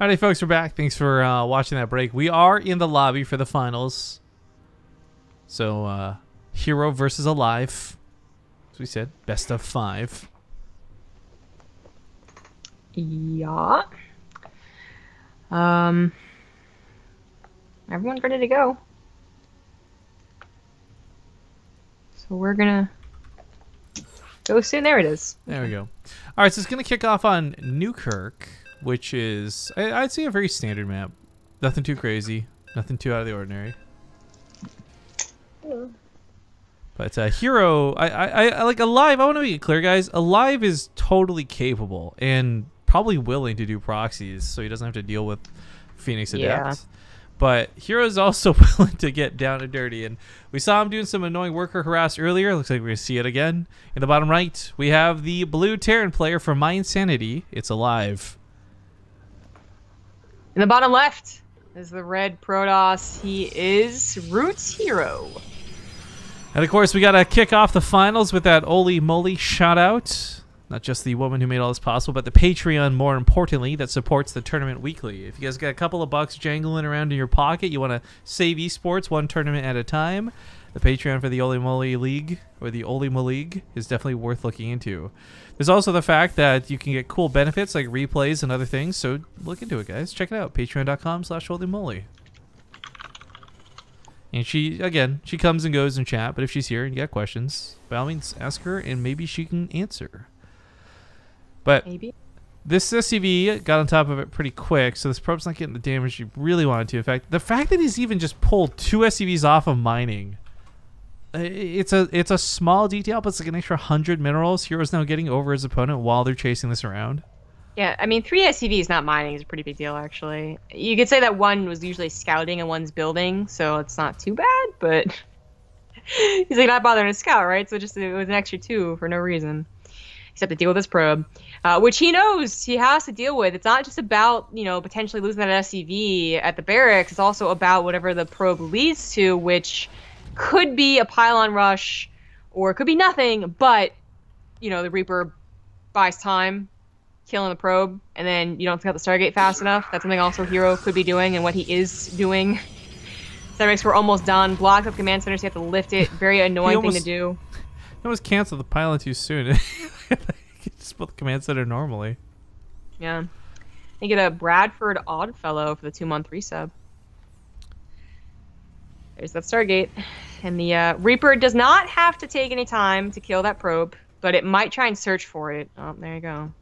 Alrighty, folks, we're back. Thanks for watching that break. We are in the lobby for the finals. So, herO versus aLive. As we said, best of 5. Yeah. Everyone's ready to go. So we're gonna go soon. There it is. There we go. Alright, so it's going to kick off on Newkirk, which is, I'd say, a very standard map. Nothing too crazy. Nothing too out of the ordinary. Yeah. But herO, I like aLive. I want to make it clear, guys. aLive is totally capable and probably willing to do proxies, so he doesn't have to deal with Phoenix Adept. Yeah. But herO is also willing to get down and dirty, and we saw him doing some annoying worker harass earlier. Looks like we're gonna see it again. In the bottom right, we have the blue Terran player from My Insanity. It's aLive. In the bottom left is the red Protoss. He is Roots herO. And of course, we gotta kick off the finals with that Olimoleague shout out. Not just the woman who made all this possible, but the Patreon, more importantly, that supports the tournament weekly. If you guys got a couple of bucks jangling around in your pocket, you want to save esports one tournament at a time, the Patreon for the Olimoleague, or the Olimoleague, is definitely worth looking into. There's also the fact that you can get cool benefits like replays and other things, so look into it, guys. Check it out, patreon.com/Olimoleague. And she, again, she comes and goes in chat, but if she's here and you got questions, by all means, ask her, and maybe she can answer. But Maybe. this SCV got on top of it pretty quick, so this probe's not getting the damage you really wanted to. In fact, the fact that he's even just pulled 2 SCVs off of mining, it's a small detail, but it's like an extra 100 minerals herO's now getting over his opponent while they're chasing this around. Yeah, I mean, 3 SCVs not mining is a pretty big deal, actually. You could say that one was usually scouting and one's building, so it's not too bad, but he's like not bothering to scout, right? So it was an extra 2 for no reason, except to deal with this probe, which he knows he has to deal with. It's not just about, you know, potentially losing that SCV at the barracks. It's also about whatever the probe leads to, which could be a pylon rush or it could be nothing, but, you know, the Reaper buys time, killing the probe, and then you don't take out the Stargate fast enough. That's something also herO could be doing, and what he is doing. Ceramics, we're almost done. Blocked up command center, so you have to lift it. Very annoying thing to do. He almost canceled the pylon too soon. Just put the command center normally. Yeah. You get a Bradford Oddfellow for the 2-month resub. There's that Stargate. And the Reaper does not have to take any time to kill that probe, but it might try and search for it. Oh, there you go.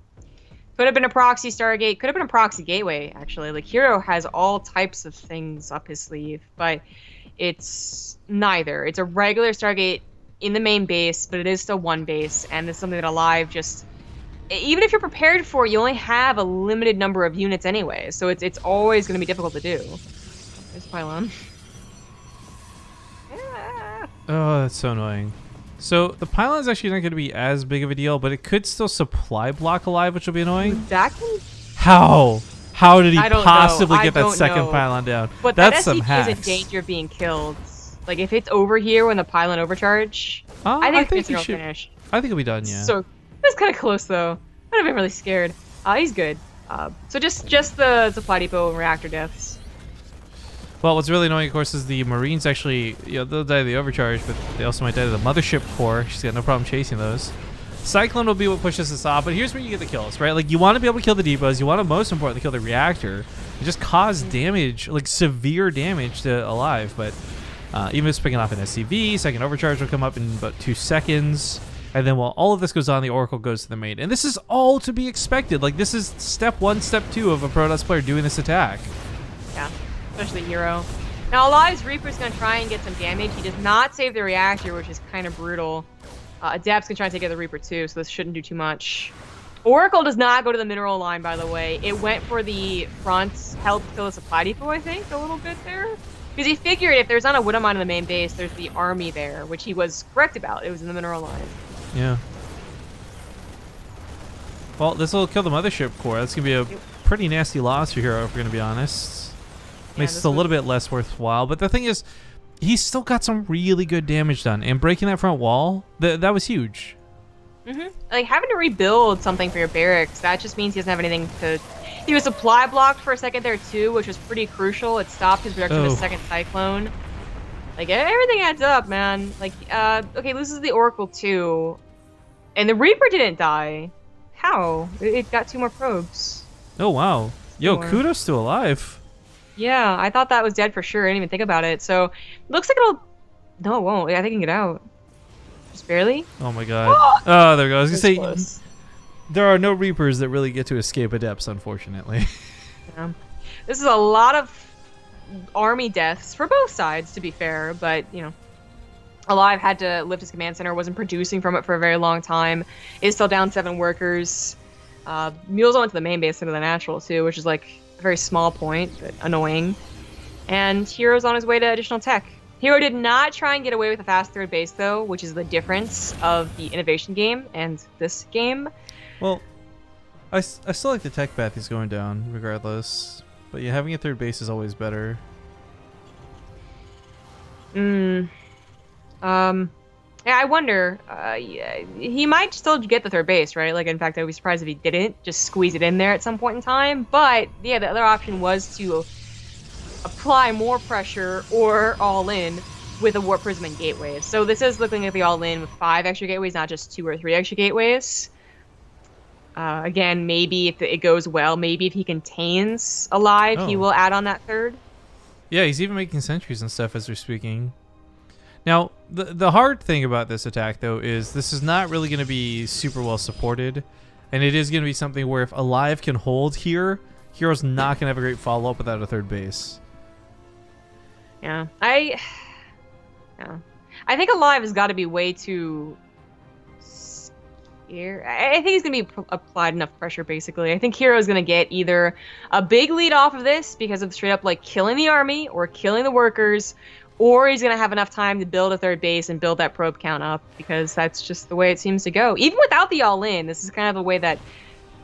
Could have been a proxy Stargate. Could have been a proxy gateway, actually. Like, herO has all types of things up his sleeve, but it's neither. It's a regular Stargate in the main base, but it is still one base, and it's something that aLive just... Even if you're prepared for it, you only have a limited number of units anyway, so it's always going to be difficult to do. There's Pylon. Yeah. Oh, that's so annoying. So the pylon is actually not going to be as big of a deal, but it could still supply block aLive, which will be annoying. Exactly. How? How did he possibly get get that second pylon down? But that's that some hacks. is in danger of being killed. Like, if it's over here when the pylon overcharge, I think it's gonna finish. I think it'll be done, yeah. So that's kind of close though. I'd have been really scared. He's good. So just the supply depot and reactor deaths. Well, what's really annoying, of course, is the Marines actually, you know, they'll die to the overcharge, but they also might die to the mothership core. She's got no problem chasing those. Cyclone will be what pushes us off, but here's where you get the kills, right? Like, you want to be able to kill the depots. You want to, most importantly, kill the reactor. It just cause damage, like severe damage to aLive, but even if it's picking off an SCV, second overcharge will come up in about 2 seconds. And then while all of this goes on, the Oracle goes to the main. And this is all to be expected. Like, this is step 1, step 2 of a Protoss player doing this attack. Yeah, especially herO. Now, aLive's Reaper's going to try and get some damage. He does not save the reactor, which is kind of brutal. Adept's going to try and take out the Reaper too, so this shouldn't do too much. Oracle does not go to the mineral line, by the way. It went for the front, helped kill the supply depot, I think, a little bit there. Because he figured if there's not a Widow mine in the main base, there's the army there, which he was correct about. It was in the mineral line. Yeah. Well, this will kill the mothership core. That's going to be a pretty nasty loss for herO, if we're going to be honest. Yeah, makes it a little bit less worthwhile. But the thing is, he's still got some really good damage done. And breaking that front wall, that was huge. Like, having to rebuild something for your barracks, that just means he doesn't have anything to... He was supply blocked for a second there, too, which was pretty crucial. It stopped his production of his second Cyclone. Like, everything adds up, man. Like, okay, loses the Oracle, too. And the Reaper didn't die. How? It got 2 more probes. Oh, wow. Yo, kudos to aLive. Yeah, I thought that was dead for sure. I didn't even think about it. So, looks like it'll... No, it won't. I think it can get out. Just barely. Oh my god. Oh, there we go. I was going to say, close. There are no Reapers that really get to escape Adepts, unfortunately. Yeah. This is a lot of army deaths for both sides, to be fair. But, you know, aLive had to lift his command center, wasn't producing from it for a very long time. Is still down 7 workers. Mules went to the main base into the natural, too, which is like a very small point, but annoying. And herO's on his way to additional tech. herO did not try and get away with a fast 3rd base, though, which is the difference of the innovation game and this game. Well, I still like the tech path he's going down, regardless. But yeah, having a 3rd base is always better. Yeah, I wonder. Yeah, he might still get the 3rd base, right? Like, in fact, I would be surprised if he didn't. Just squeeze it in there at some point in time. But, yeah, the other option was to apply more pressure or all-in with a Warp Prism and gateways. So this is looking at the all-in with 5 extra gateways, not just 2 or 3 extra gateways. Again, maybe if it goes well, maybe if he contains aLive, he will add on that 3rd. Yeah, he's even making sentries and stuff as we're speaking. Now, the hard thing about this attack, though, is this is not really going to be super well supported. And it is going to be something where if aLive can hold here, herO's not going to have a great follow-up without a 3rd base. Yeah. I think aLive has got to be way too scared. I think he's going to be applied enough pressure, basically. I think herO is going to get either a big lead off of this because of straight up, like, killing the army or killing the workers, or he's going to have enough time to build a 3rd base and build that probe count up, because that's just the way it seems to go. Even without the all-in, this is kind of the way that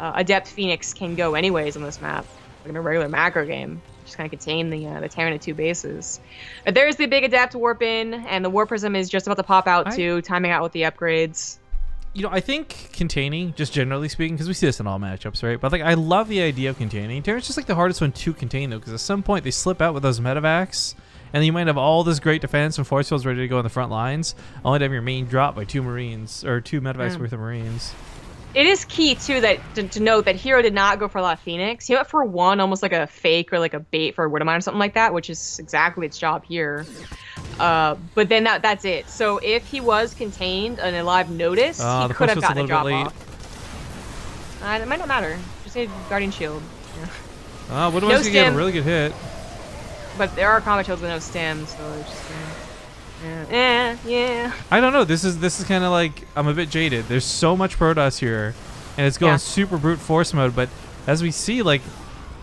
Adept Phoenix can go anyways on this map. Like in a regular macro game. Just kind of contain the Terran at 2 bases. But there's the big Adapt Warp in, and the Warp Prism is just about to pop out too, timing out with the upgrades. You know, I think containing, just generally speaking, because we see this in all matchups, right? But like, I love the idea of containing. Terran's just like the hardest one to contain, though, because at some point they slip out with those medevacs, and then you might have all this great defense and force fields ready to go in the front lines, only to have your main drop by 2 Marines, or 2 medevacs worth of Marines. It is key, too, that to note that herO did not go for a lot of Phoenix. He went for 1, almost like a fake or like a bait for a Widowmine or something like that, which is exactly its job here. But then that's it. So if he was contained and aLive noticed, he could have gotten a drop off. It might not matter. Just need Guardian Shield. Yeah. Widowmine's gonna get a really good hit. But there are combat shields with no stem, so it's just... yeah. I don't know. This is kind of like, I'm a bit jaded. There's so much Protoss here, and it's going super brute force mode. But as we see, like,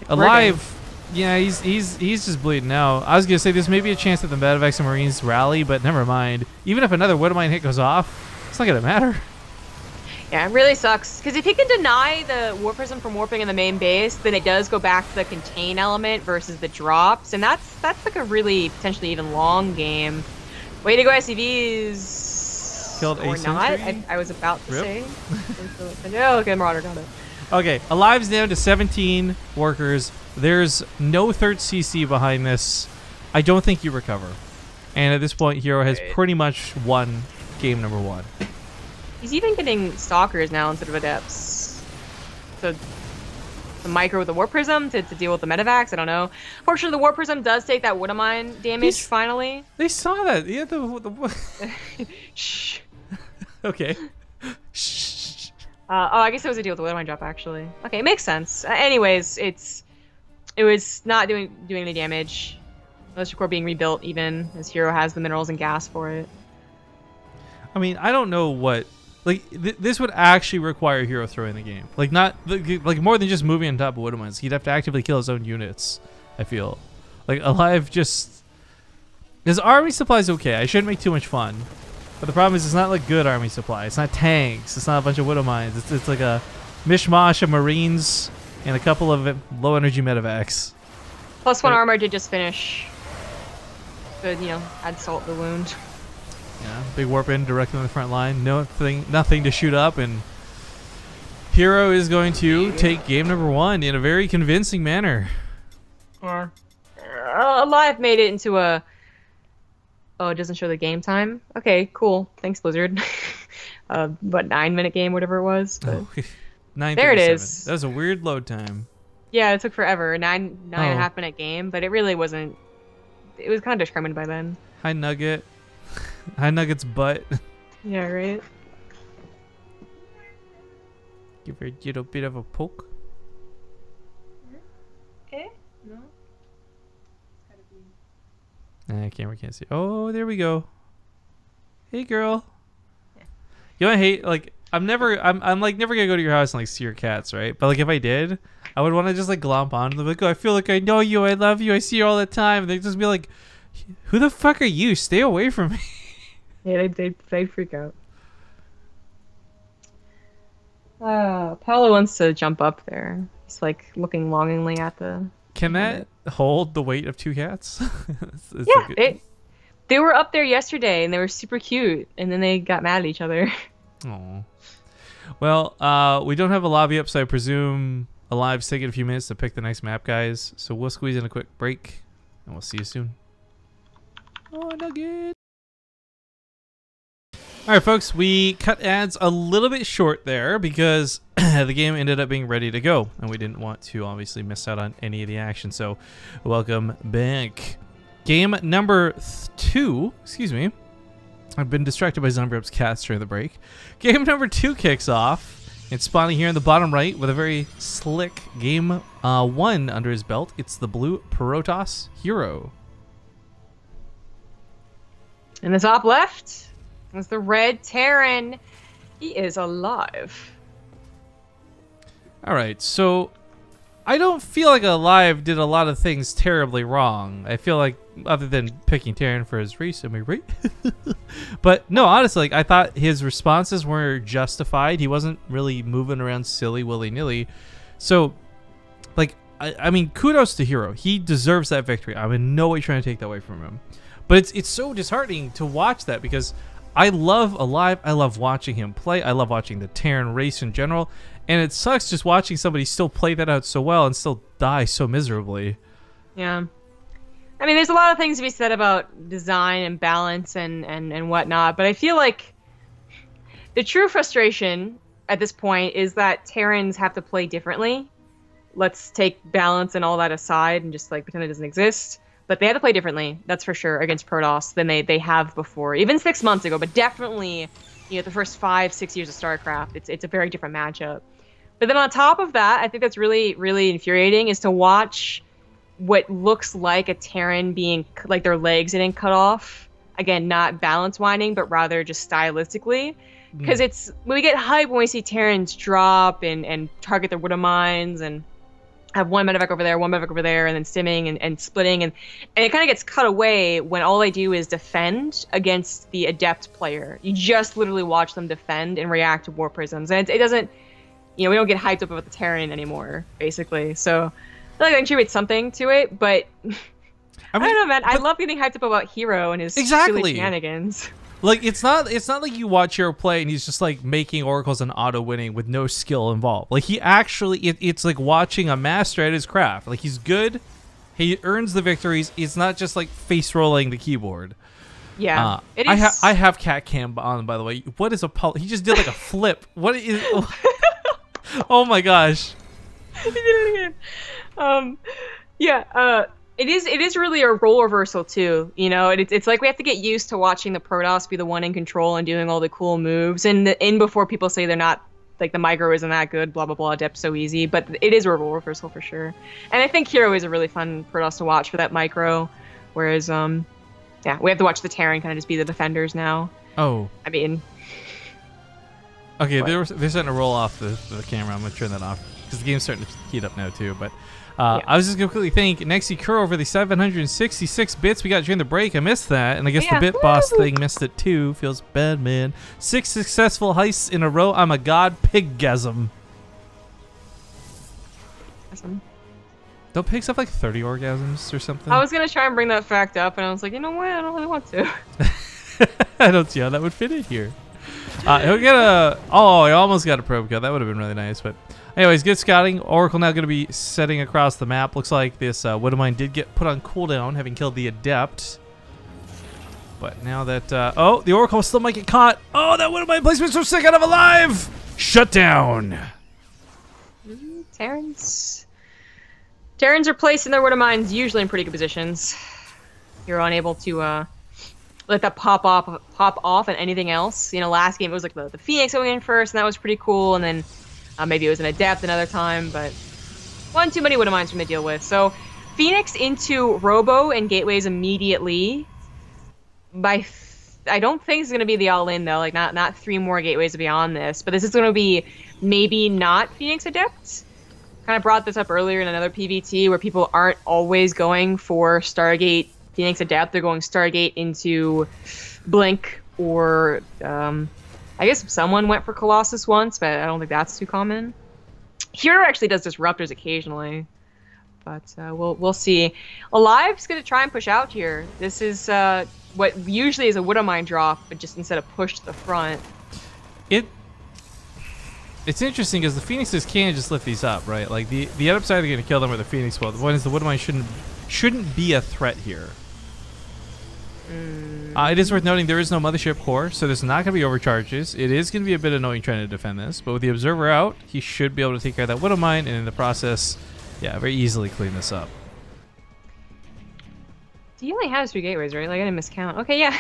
aLive, yeah, he's just bleeding out. I was gonna say there's maybe a chance that the medevacs and Marines rally, but never mind. Even if another Widowmine hit goes off, it's not gonna matter. Yeah, it really sucks. Because if he can deny the Warp Prism from warping in the main base, then it does go back to the contain element versus the drops, and that's like a really potentially even long game. Way to go, SCVs. Killed or a not. sentry? I was about to say. Oh, okay, Marauder got it. Okay, aLive's down to 17 workers. There's no 3rd CC behind this. I don't think you recover. And at this point, herO has pretty much won game number 1. He's even getting Stalkers now instead of Adepts. So, the micro with the Warp Prism to deal with the medevacs. I don't know. Fortunately, the Warp Prism does take that Widowmine damage finally. They saw that. Yeah, Shh. Okay. Shh. I guess it was a deal with the Widowmine drop, actually. Okay, it makes sense. Anyways, it was not doing any damage. Militia Core being rebuilt, even as herO has the minerals and gas for it. I mean, I don't know what... Like, this would actually require herO throwing the game. Like, not... Like, more than just moving on top of Widowmines. He'd have to actively kill his own units, I feel. Like, aLive just... His army supply is okay. I shouldn't make too much fun. But the problem is it's not, like, good army supply. It's not tanks. It's not a bunch of Widowmines. It's like a mishmash of Marines and a couple of low-energy medevacs. +1 armor did just finish. Good, add salt to the wound. Yeah, big warp in directly on the front line. Nothing to shoot up, and herO is going to take game number 1 in a very convincing manner. aLive made it into a... Oh, it doesn't show the game time? Okay, cool. Thanks, Blizzard. What, 9-minute game, whatever it was? But... Oh, 9:37. There it is. That was a weird load time. Yeah, it took forever. Nine and a half minute game, but it really wasn't... It was kind of determined by then. Hi, Nugget. Hi, Nugget's butt. Yeah, right? Give her a little bit of a poke. No. Camera can't see. Oh, there we go. Hey, girl. Yeah. You know what I hate? Like, I'm like never gonna go to your house and like see your cats, right? But like if I did, I would want to just like glomp onto them, like, oh, I feel like I know you, I love you, I see you all the time. And they'd just be like, who the fuck are you? Stay away from me. Yeah, they'd freak out. Paulo wants to jump up there. He's like looking longingly at the... Can that hold the weight of 2 cats? Yeah, they were up there yesterday and they were super cute, and then they got mad at each other. Oh. Well, we don't have a lobby up, so I presume aLive's taking a few minutes to pick the next map, guys. So we'll squeeze in a quick break, and we'll see you soon. Oh, Nugget. All right, folks, we cut ads a little bit short there because the game ended up being ready to go, and we didn't want to obviously miss out on any of the action. So welcome back. Game number 2, excuse me. I've been distracted by Zombiep's cats during the break. Game number 2 kicks off. It's spawning here in the bottom right with a very slick game 1 under his belt. It's the blue Protoss herO. In the top left is the red Terran. He is alive. All right, so I don't feel like aLive did a lot of things terribly wrong. I feel like, other than picking Terran for his race, am I right? But no, honestly, like, I thought his responses were justified. He wasn't really moving around silly willy-nilly. So, like, I mean, kudos to herO. He deserves that victory. I'm in no way trying to take that away from him. But it's so disheartening to watch that because I love aLive. I love watching him play. I love watching the Terran race in general. And it sucks just watching somebody still play that out so well and still die so miserably. Yeah. I mean, there's a lot of things to be said about design and balance and whatnot, but I feel like the true frustration at this point is that Terrans have to play differently. Let's take balance and all that aside and just like pretend it doesn't exist. But they have to play differently, that's for sure, against Protoss than they have before. Even 6 months ago, but definitely, you know, the first 5-6 years of StarCraft, it's a very different matchup. But then on top of that, I think that's really, really infuriating is to watch what looks like a Terran being, like their legs getting cut off. Again, not balance winding, but rather just stylistically. Because it's, when we get hype when we see Terrans drop and target their Widow Mines and have one medevac over there, one medevac over there, and then stimming and splitting. And it kind of gets cut away when all they do is defend against the adept player. You just literally watch them defend and react to War Prisms. And it doesn't, you know, we don't get hyped up about the Terran anymore, basically. So I feel like that contributes something to it, but I don't know, man. I love getting hyped up about herO and his silly shenanigans. Like, it's not like you watch herO play and he's just like making oracles and auto winning with no skill involved. Like, he actually, it's like watching a master at his craft. Like, he's good, he earns the victories. It's not just like face rolling the keyboard. Yeah, it is. I have cat cam on, by the way. What is he just did like a flip. What is? Oh my gosh. He did it again. Yeah. It is really a role reversal too, you know. It's like we have to get used to watching the Protoss be the one in control and doing all the cool moves, and before people say they're not, like, the micro isn't that good, blah blah blah, adept so easy, but it is a role reversal for sure. And I think herO is a really fun Protoss to watch for that micro, whereas yeah, we have to watch the Terran kind of just be the defenders now. Oh, I mean, okay, they're starting to roll off the camera. I'm gonna turn that off because the game's starting to heat up now too, but. Yeah. I was just going to quickly thank Nexi Kuro over the 766 bits we got during the break. I missed that, and I guess the Bit Boss thing missed it too. Feels bad, man. 6 successful heists in a row. I'm a god. Piggasm. Don't pigs have like 30 orgasms or something? I was going to try and bring that fact up, and I was like, you know what? I don't really want to. I don't see how that would fit in here. He'll get a... Oh, he almost got a probe kill. That would have been really nice. But anyways, good scouting. Oracle now going to be setting across the map. Looks like this Widowmine did get put on cooldown, having killed the Adept. But now that... oh, the Oracle still might get caught. Oh, that Widowmine placement's so sick out of aLive! Shut down! Terrans are placing their Widowmines usually in pretty good positions. You're unable to... let that pop off and anything else. You know, last game it was like the Phoenix going in first, and that was pretty cool. And then maybe it was an Adept another time, but one too many Widowmines from to deal with. So Phoenix into Robo and Gateways immediately. I don't think it's going to be the all-in though. Like not 3 more Gateways beyond this, but this is going to be maybe not Phoenix Adept. Kind of brought this up earlier in another PvT where people aren't always going for Stargate Phoenix Adept. They're going Stargate into Blink, or I guess someone went for Colossus once, but I don't think that's too common. herO actually does Disruptors occasionally, but we'll see. aLive's going to try and push out here. This is what usually is a Widowmine drop, but just instead of push to the front. It's interesting because the Phoenixes can just lift these up, right? Like the Adepts are either going to kill them or the Phoenix will. The point is the Widowmine shouldn't be a threat here. It is worth noting there is no Mothership core, so there's not going to be overcharges. It is going to be a bit annoying trying to defend this, but with the Observer out, he should be able to take care of that Widowmine, and in the process, yeah, very easily clean this up. He only has 3 gateways, right? Like, I didn't miscount. Okay, yeah.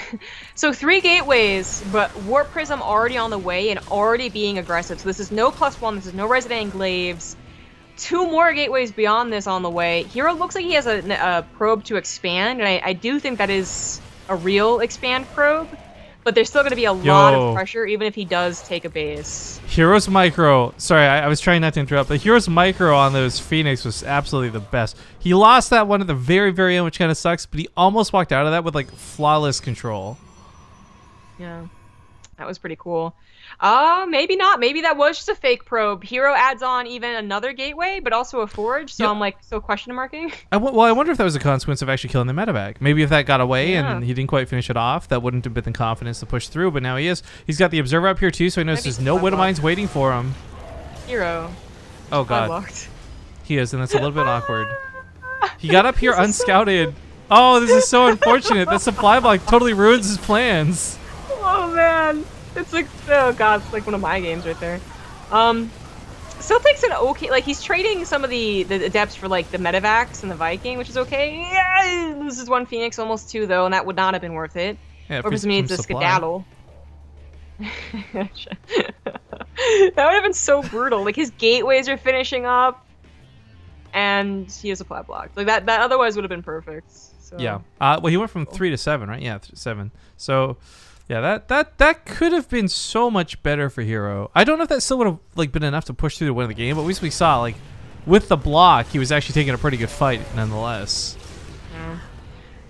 So 3 gateways, but Warp Prism already on the way and already being aggressive. So this is no +1, this is no Resident Enclaves. 2 more gateways beyond this on the way. herO looks like he has a probe to expand, and I do think that is a real expand probe, but there's still going to be a lot of pressure even if he does take a base. herO's micro, sorry, I was trying not to interrupt, but herO's micro on those Phoenix was absolutely the best. He lost that one at the very, very end, which kind of sucks, but he almost walked out of that with like flawless control. Yeah, that was pretty cool. Maybe not. Maybe that was just a fake probe. herO adds on even another gateway, but also a forge, so yep. I'm like still question marking. Well, I wonder if that was a consequence of actually killing the medevac. Maybe if that got away and he didn't quite finish it off, that wouldn't have been the confidence to push through, but now he is. He's got the Observer up here too, so he knows there's no Widowmines waiting for him. herO. Oh god. He is, and that's a little bit awkward. He got up here unscouted. Oh, this is so unfortunate. That supply block totally ruins his plans. Oh man. It's like, oh god, it's like one of my games right there. Still takes an okay, like he's trading some of the Adepts for like the Medevacs and the Viking, which is okay. Yeah, he loses 1 Phoenix, almost 2 though, and that would not have been worth it. Yeah, or if he needs a skedaddle. That would have been so brutal. Like his gateways are finishing up, and he has a supply block. Like that otherwise would have been perfect. So. Yeah. Well, he went from 3 to 7, right? Yeah, 7. So. Yeah, that could have been so much better for herO. I don't know if that still would have like been enough to push through to win the game, but we saw like with the block, he was actually taking a pretty good fight nonetheless. Yeah.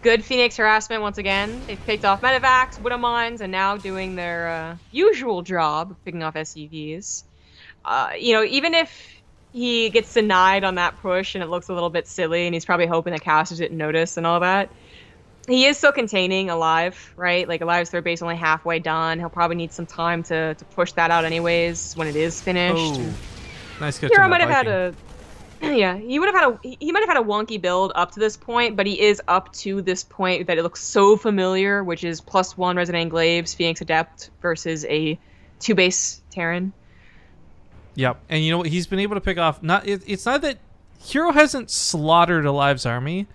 Good Phoenix harassment once again. They've picked off Medevacs, Widowmines, and now doing their usual job of picking off SCVs. You know, even if he gets denied on that push and it looks a little bit silly, and he's probably hoping the casters didn't notice and all that. He is still containing aLive, right? Like aLive's 3rd base only halfway done. He'll probably need some time to push that out anyways when it is finished. Oh, nice catch. herO might have had a, yeah, he might have had a wonky build up to this point, but he is up to this point that it looks so familiar, which is +1 Resident Enclaves, Phoenix Adept versus a 2-base Terran. Yep, and you know what? He's been able to pick off. It's not that herO hasn't slaughtered aLive's army.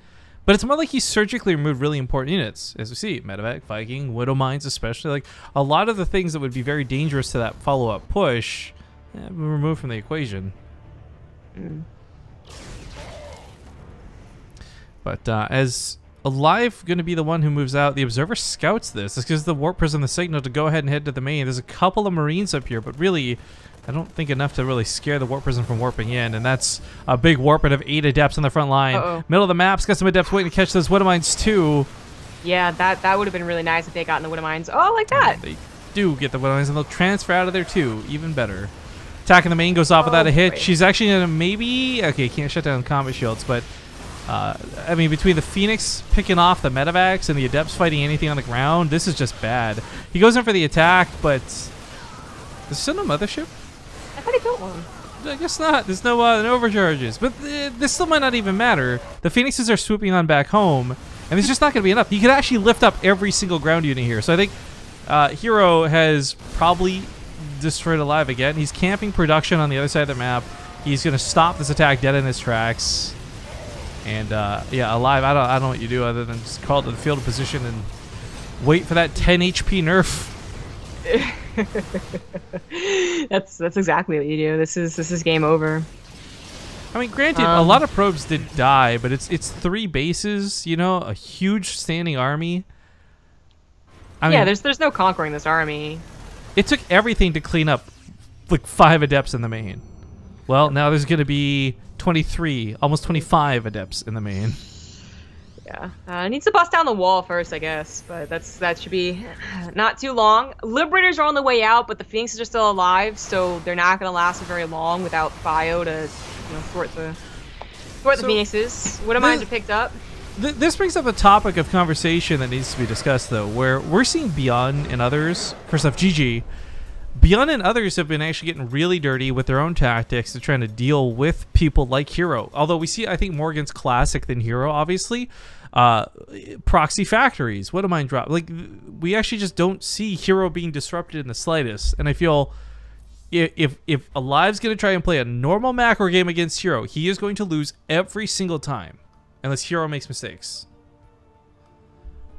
But it's more like he's surgically removed really important units, as we see, Medevac, Viking, Widowmines especially. Like, a lot of the things that would be very dangerous to that follow-up push have been removed from the equation. But as aLive going to be the one who moves out, the Observer scouts this. This gives the Warp Prism the signal to go ahead and head to the main. There's a couple of Marines up here, but really... I don't think enough to really scare the Warp Prism from warping in, and that's a big warp of 8 Adepts on the front line. Middle of the map's got some Adepts waiting to catch those Widowmines too. Yeah, that would have been really nice if they got in the Widowmines. Oh, like that. They do get the Widowmines, and they'll transfer out of there too. Even better. Attacking the main goes off without a hit. Right. She's actually gonna maybe... Okay, can't shut down combat shields, but I mean, between the Phoenix picking off the Medivacs and the Adepts fighting anything on the ground, this is just bad. He goes in for the attack, but there's still no Mothership? I thought he built one. I guess not. There's no overcharges. But this still might not even matter. The Phoenixes are swooping on back home, and there's just not going to be enough. He could actually lift up every single ground unit here. So I think herO has probably destroyed aLive again. He's camping production on the other side of the map. He's going to stop this attack dead in his tracks. And yeah, aLive, I don't know what you do other than just call it to the field of position and wait for that 10 HP nerf. That's exactly what you do. This is game over. I mean, granted, a lot of probes did die, but it's 3 bases, you know, a huge standing army. I mean, there's no conquering this army. It took everything to clean up like 5 Adepts in the main. Well, now there's going to be 23, almost 25 Adepts in the main. Yeah, needs to bust down the wall first, I guess, but that should be not too long. Liberators are on the way out, but the Phoenixes are still alive, so they're not going to last very long without bio to, thwart the Phoenixes. What am I picked up? This brings up a topic of conversation that needs to be discussed, though, where we're seeing Beyond and others. First off, GG. Beyond and others have been actually getting really dirty with their own tactics to trying to deal with people like herO. Although we see, I think, more against Classic than herO, obviously. Proxy factories. What am I drop? Like, we actually just don't see herO being disrupted in the slightest. And I feel if aLive's going to try and play a normal macro game against herO, he is going to lose every single time. Unless herO makes mistakes.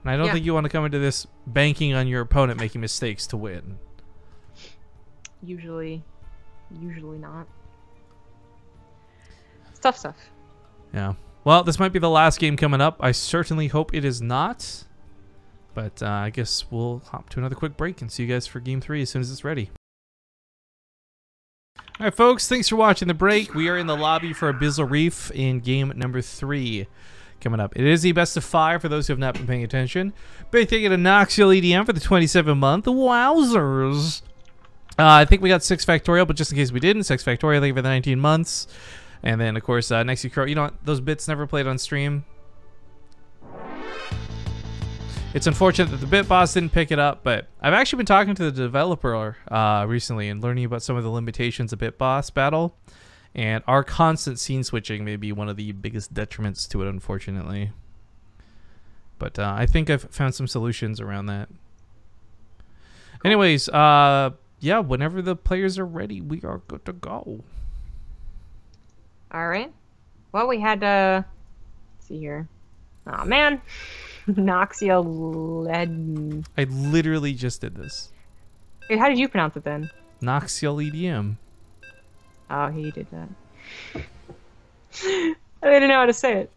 And I don't think you want to come into this banking on your opponent making mistakes to win. Usually not. It's tough stuff. Yeah. Well, this might be the last game coming up. I certainly hope it is not. But I guess we'll hop to another quick break and see you guys for Game 3 as soon as it's ready. All right, folks. Thanks for watching the break. We are in the lobby for Abyssal Reef in Game number 3 coming up. It is the best of 5 for those who have not been paying attention. Big thank you to Noxiel EDM for the 27-month. Wowzers. I think we got 6 factorial, but just in case we didn't, 6 factorial, thank you for the 19 months. And then, of course, next Crow. You know what? Those bits never played on stream. It's unfortunate that the bit boss didn't pick it up, but I've actually been talking to the developer recently and learning about some of the limitations of bit boss battle. And our constant scene switching may be one of the biggest detriments to it, unfortunately. But I think I've found some solutions around that. Anyways, yeah, whenever the players are ready, we are good to go. All right. Well, we had let's see here. Oh man, Noxiel. I literally just did this. Wait, how did you pronounce it then? Noxiel EDM. Oh, he did that. I didn't know how to say it.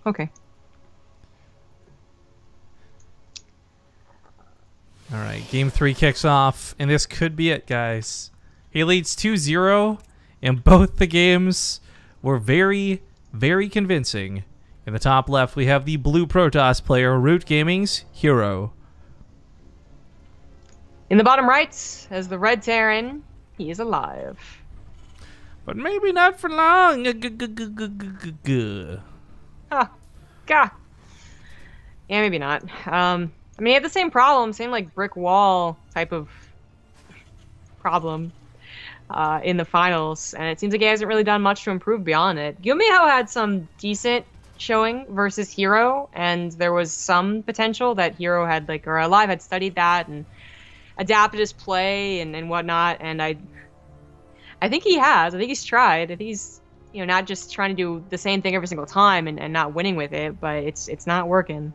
Okay. All right, Game 3 kicks off, and this could be it, guys. He leads 2-0, and both the games were very, very convincing. In the top left, we have the blue Protoss player, Root Gaming's herO. In the bottom right, as the red Terran, he is aLive. But maybe not for long. Huh. Gah. Yeah, maybe not. I mean, he had the same problem, same like brick wall type of problem in the finals, and it seems like he hasn't really done much to improve beyond it. Gumiho had some decent showing versus herO, and there was some potential that herO had, like, or aLive had studied that and adapted his play and whatnot, and I think he has. I think he's tried. I think he's, you know, not just trying to do the same thing every single time and not winning with it, but it's not working.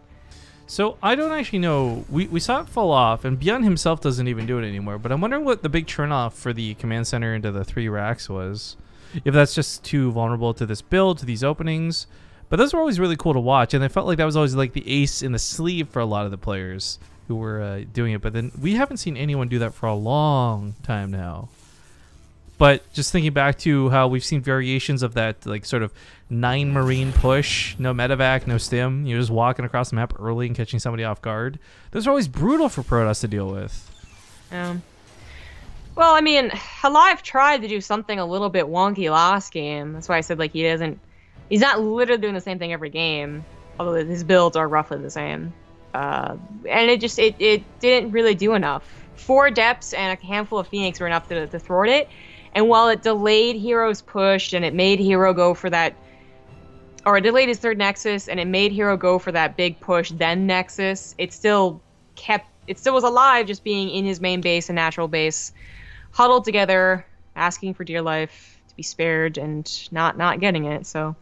So I don't actually know. We saw it fall off, and Beyond himself doesn't even do it anymore. But I'm wondering what the big turnoff for the command center into the 3 racks was. If that's just too vulnerable to this build, to these openings. But those were always really cool to watch, and I felt like that was always like the ace in the sleeve for a lot of the players who were doing it. But then we haven't seen anyone do that for a long time now. But just thinking back to how we've seen variations of that, like, sort of 9 Marine push, no medevac, no stim, you're just walking across the map early and catching somebody off guard. Those are always brutal for Protoss to deal with. Well, I mean, aLive tried to do something a little bit wonky last game. That's why I said like he's not literally doing the same thing every game, although his builds are roughly the same. And it didn't really do enough. 4 Adepts and a handful of Phoenix were enough to thwart it. And while it delayed herO's push and it made herO go for that, or it delayed his 3rd Nexus and it made herO go for that big push, then Nexus, it still was alive, just being in his main base and natural base, huddled together, asking for dear life to be spared and not getting it. So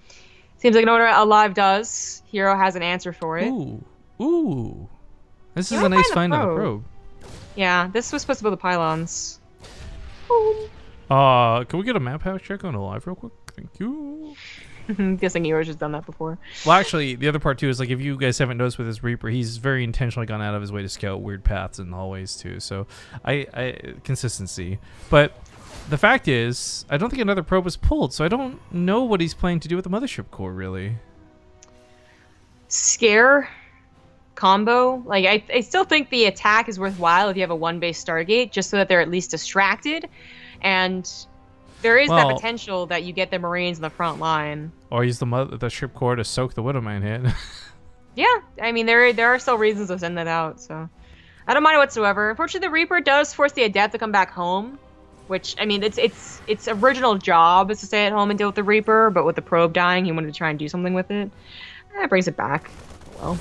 seems like no matter what aLive does, herO has an answer for it. Ooh. This is a nice find on the probe. Yeah, this was supposed to build the pylons. Can we get a map hack check on aLive real quick? Thank you. I'm guessing hero's just done that before. Well, actually, the other part too is like if you guys haven't noticed with his Reaper, he's very intentionally gone out of his way to scout weird paths and hallways too. So, I consistency. But the fact is, I don't think another probe was pulled, so I don't know what he's planning to do with the mothership core really. Scare combo. Like I still think the attack is worthwhile if you have a 1-base Stargate, just so that they're at least distracted, and there is that potential that you get the Marines in the front line. Or use the ship core to soak the Widowmine hit. Yeah, I mean there are still reasons to send that out, so I don't mind it whatsoever. Unfortunately, the Reaper does force the Adept to come back home, which I mean its original job is to stay at home and deal with the Reaper, but with the probe dying, he wanted to try and do something with it. That brings it back. Well.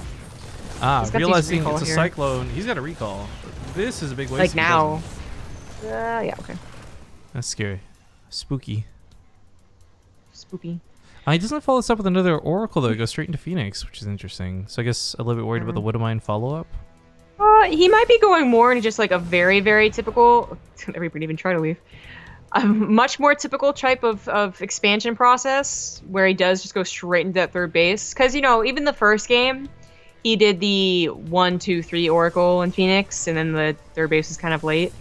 Realizing it's a Cyclone, he's got a recall. This is a big waste. Like now. Yeah, okay. That's scary. Spooky. Spooky. He doesn't follow this up with another Oracle, though. He goes straight into Phoenix, which is interesting. So I guess a little bit worried about the Widowmine follow-up. He might be going more into just like a very, very typical... Everybody even try to leave. A much more typical type of expansion process, where he does just go straight into that 3rd base. Because, you know, even the first game, he did the 1, 2, 3 Oracle in Phoenix, and then the 3rd base was kind of late.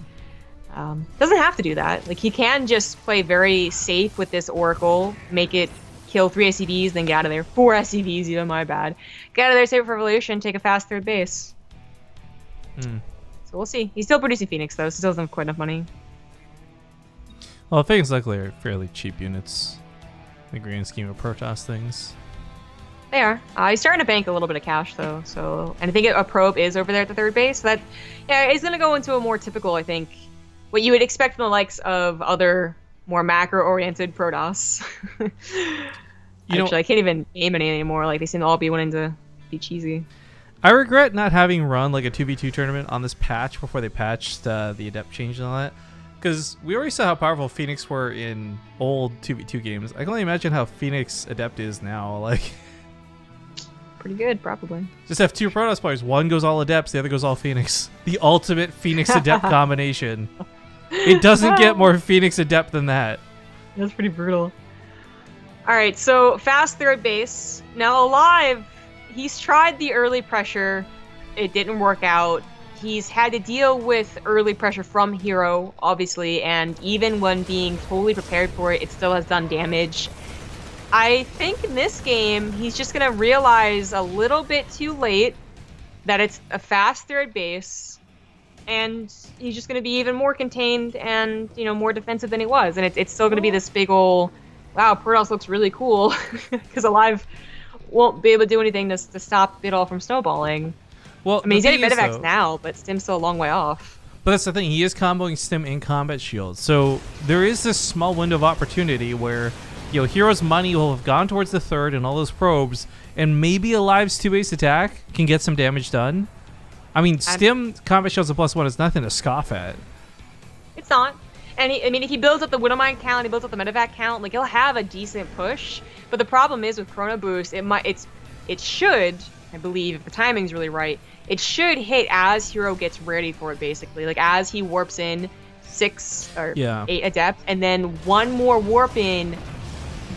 Doesn't have to do that. Like, he can just play very safe with this Oracle, make it kill 3 SCVs, then get out of there. 4 SCVs, even, my bad. Get out of there, save it for Revolution, take a fast 3rd base. So we'll see. He's still producing Phoenix, though, so he still doesn't have quite enough money. Well, Phoenix luckily are fairly cheap units in the grand scheme of Protoss things. They are. He's starting to bank a little bit of cash, though. So, and I think a probe is over there at the 3rd base. So that, yeah, he's going to go into a more typical, I think, what you would expect from the likes of other more macro-oriented Protoss. Actually, I can't even aim any anymore. Like, they seem to all be wanting to be cheesy. I regret not having run like a 2v2 tournament on this patch before they patched the Adept change and all that. Because we already saw how powerful Phoenix were in old 2v2 games. I can only imagine how Phoenix Adept is now. Like, pretty good, probably. Just have 2 Protoss players. One goes all Adepts, the other goes all Phoenix. The ultimate Phoenix Adept combination. It doesn't get more Phoenix Adept than that. That's pretty brutal. Alright, so fast 3rd base. Now aLive, he's tried the early pressure. It didn't work out. He's had to deal with early pressure from herO, obviously, and even when being totally prepared for it, it still has done damage. I think in this game, he's just going to realize a little bit too late that it's a fast 3rd base, and he's just going to be even more contained and, you know, more defensive than he was. And it's still going to be this big ol', wow, Protoss looks really cool, because aLive won't be able to do anything to stop it all from snowballing. Well, I mean, he's getting Medivacs now, but Stim's still a long way off. But that's the thing. He is comboing Stim in combat shield. So there is this small window of opportunity where, you know, herO's money will have gone towards the 3rd and all those probes, and maybe aLive's 2-base attack can get some damage done. I mean, Stim combat shield's a +1 is nothing to scoff at. It's not. And I mean, if he builds up the Widowmine count, he builds up the Medivac count, like, he'll have a decent push. But the problem is with Chrono Boost, it should, I believe, if the timing's really right, it should hit as herO gets ready for it, basically. Like, as he warps in 6 or 8 Adept, and then one more warp in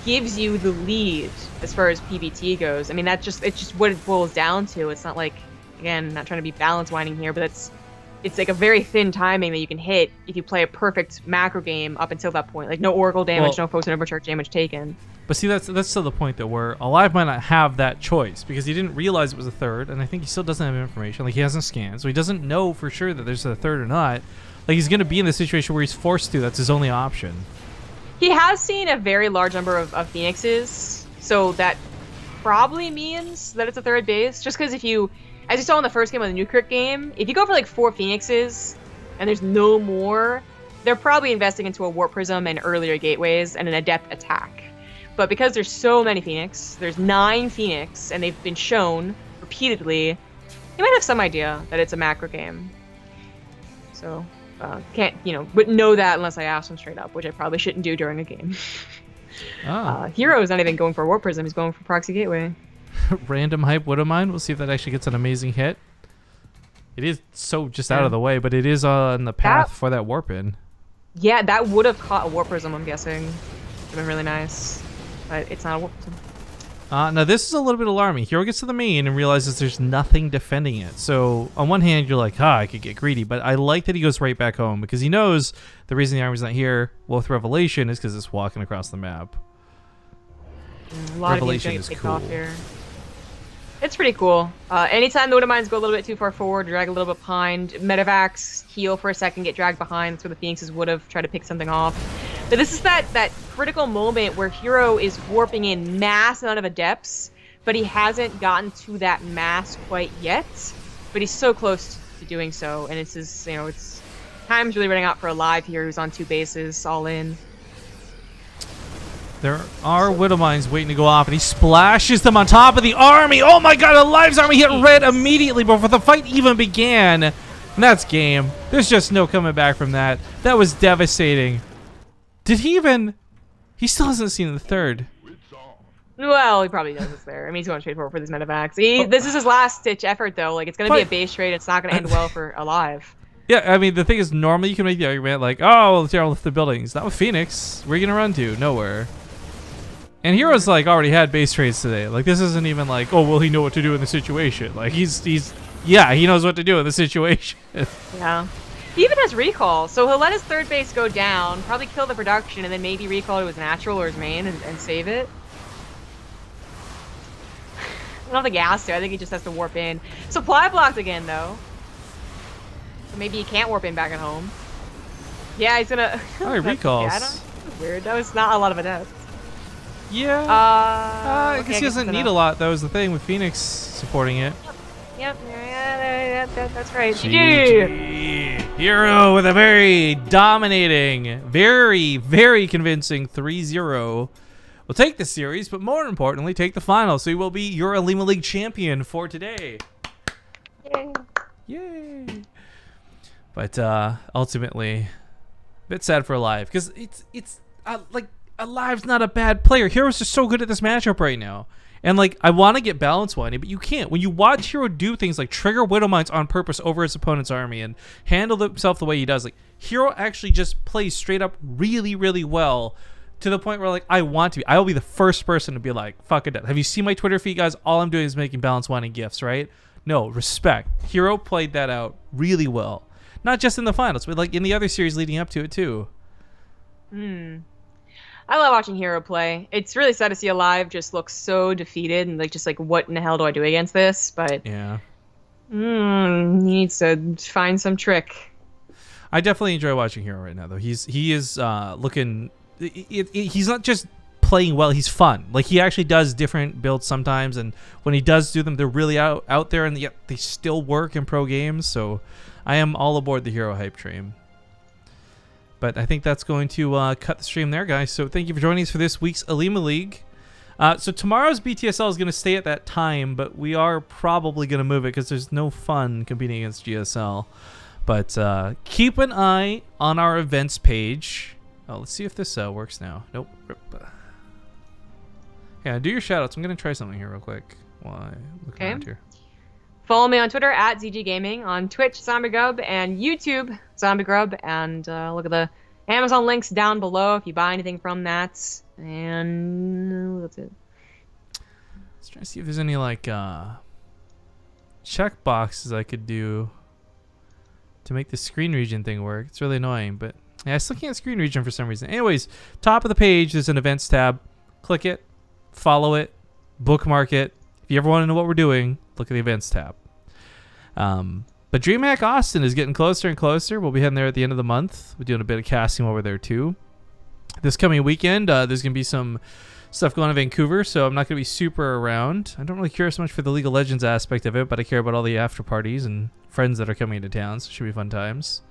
gives you the lead as far as PvT goes. I mean, it's just what it boils down to. It's not like, again, not trying to be balance winding here, but it's like a very thin timing that you can hit if you play a perfect macro game up until that point. Like, no Oracle damage, no Focus and Overcharge damage taken. But see, that's still the point, though, where aLive might not have that choice, because he didn't realize it was a 3rd, and I think he still doesn't have information. Like, he hasn't scanned, so he doesn't know for sure that there's a 3rd or not. Like, he's going to be in the situation where he's forced to. That's his only option. He has seen a very large number of Phoenixes, so that probably means that it's a third base. Just because if you, as you saw in the first game of the New Crick game, if you go for like 4 Phoenixes and there's no more, they're probably investing into a Warp Prism and earlier gateways and an Adept attack. But because there's so many Phoenix, there's 9 Phoenix, and they've been shown repeatedly, you might have some idea that it's a macro game. So, can't, wouldn't know that unless I asked him straight up, which I probably shouldn't do during a game. Oh. herO is not even going for Warp Prism, he's going for Proxy Gateway. Random hype Widowmine. We'll see if that actually gets an amazing hit. It is so just out of the way, but it is on the path for that warp in. Yeah, that would have caught a Warp Prism, I'm guessing. Would have been really nice. But it's not a Warp Prism. Now, this is a little bit alarming. herO gets to the main and realizes there's nothing defending it. So, on one hand, you're like, I could get greedy. But I like that he goes right back home because he knows the reason the army's not here with Revelation is because it's walking across the map. A lot Revelation of is take cool. off here. It's pretty cool. Anytime the Widowmines go a little bit too far forward, drag a little bit behind, Medivacs heal for a second, get dragged behind. That's where the Phoenixes would have tried to pick something off. But this is that critical moment where herO is warping in mass amount of Adepts, but he hasn't gotten to that mass quite yet. But he's so close to doing so, and it's his, it's time's really running out for aLive here, who's on 2 bases, all in. There are Widowmines waiting to go off, and he splashes them on top of the army. Oh my god, aLive's army hit red immediately before the fight even began. And that's game. There's just no coming back from that. That was devastating. Did he even... He still hasn't seen the third. Well, he probably knows it's there. I mean, he's going straight forward for these Medivacs. This is his last-ditch effort, though. Like, it's going to be a base trade. It's not going to end well for aLive. Yeah, I mean, the thing is, normally you can make the argument like, oh, let's lift the buildings. Not with Phoenix. Where are you going to run to? Nowhere. And herO's like already had base trades today. Like, this isn't even like, oh, will he know what to do in the situation? Like, yeah, he knows what to do in the situation. Yeah. He even has recall, so he'll let his third base go down, probably kill the production, and then maybe recall to his natural or his main and save it. I don't think he has to. I think he just has to warp in. Supply blocked again, though. So maybe he can't warp in back at home. Yeah, he's gonna... Oh, he recalls. Yeah, that was weird. That was not a lot of Adepts. Yeah. I Okay, guess he doesn't need a lot. That was the thing with Phoenix supporting it. Yep. Yeah, that's right. GG. herO with a very dominating, very, very convincing 3-0. We'll take the series, but more importantly, take the final. So he will be your Olimoleague champion for today. Yay. Yay. But ultimately, a bit sad for aLive because it's like aLive's not a bad player. herO's just so good at this matchup right now. And like, I want to get balance winding, but you can't. When you watch herO do things like trigger Widowmines on purpose over his opponent's army and handle himself the way he does, like herO actually just plays straight up really, really well to the point where like I want to be. I will be the first person to be like, fuck it. Have you seen my Twitter feed, guys? All I'm doing is making balance winding gifts, right? No, respect. herO played that out really well. Not just in the finals, but like in the other series leading up to it too. I love watching herO play. It's really sad to see aLive just look so defeated and like just like what in the hell do I do against this? But yeah, he needs to find some trick. I definitely enjoy watching herO right now though. He is looking. He's not just playing well. He's fun. Like he actually does different builds sometimes, and when he does do them, they're really out there, and yet they still work in pro games. So I am all aboard the herO hype train. But I think that's going to cut the stream there, guys. So thank you for joining us for this week's Olimoleague. So tomorrow's BTSL is going to stay at that time, but we are probably going to move it because there's no fun competing against GSL. But keep an eye on our events page. Oh, let's see if this works now. Nope. Yeah, do your shoutouts. I'm going to try something here real quick while I look around here. Follow me on Twitter at ZG Gaming, on Twitch ZombieGrub, and YouTube ZombieGrub, and look at the Amazon links down below if you buy anything from that. And that's it. Let's try to see if there's any like check boxes I could do to make the screen region thing work. It's really annoying, but yeah, I still can't screen region for some reason. Anyways, top of the page there's an events tab. Click it, follow it, bookmark it. If you ever want to know what we're doing, look at the events tab. But DreamHack Austin is getting closer and closer. We'll be heading there at the end of the month. We're doing a bit of casting while we're there too. This coming weekend, there's going to be some stuff going on in Vancouver, so I'm not going to be super around. I don't really care so much for the League of Legends aspect of it, but I care about all the after parties and friends that are coming into town, so it should be fun times.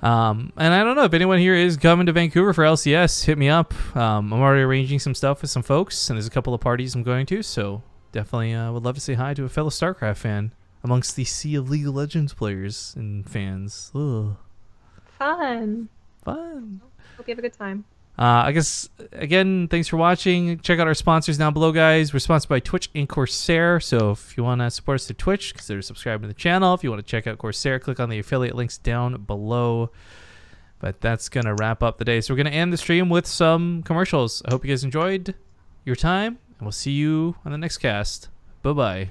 And I don't know if anyone here is coming to Vancouver for LCS, hit me up. I'm already arranging some stuff with some folks, and there's a couple of parties I'm going to, so definitely would love to say hi to a fellow StarCraft fan amongst the sea of League of Legends players and fans. Ugh. Fun. Fun. Hope you have a good time. I guess, again, thanks for watching. Check out our sponsors down below, guys. We're sponsored by Twitch and Corsair, so if you want to support us through Twitch, consider subscribing to the channel. If you want to check out Corsair, click on the affiliate links down below. But that's going to wrap up the day. So we're going to end the stream with some commercials. I hope you guys enjoyed your time, and we'll see you on the next cast. Bye-bye.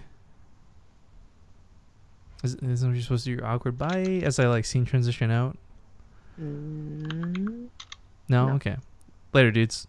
Isn't you supposed to do your awkward bye as I like scene transition out? No? Okay. Later, dudes.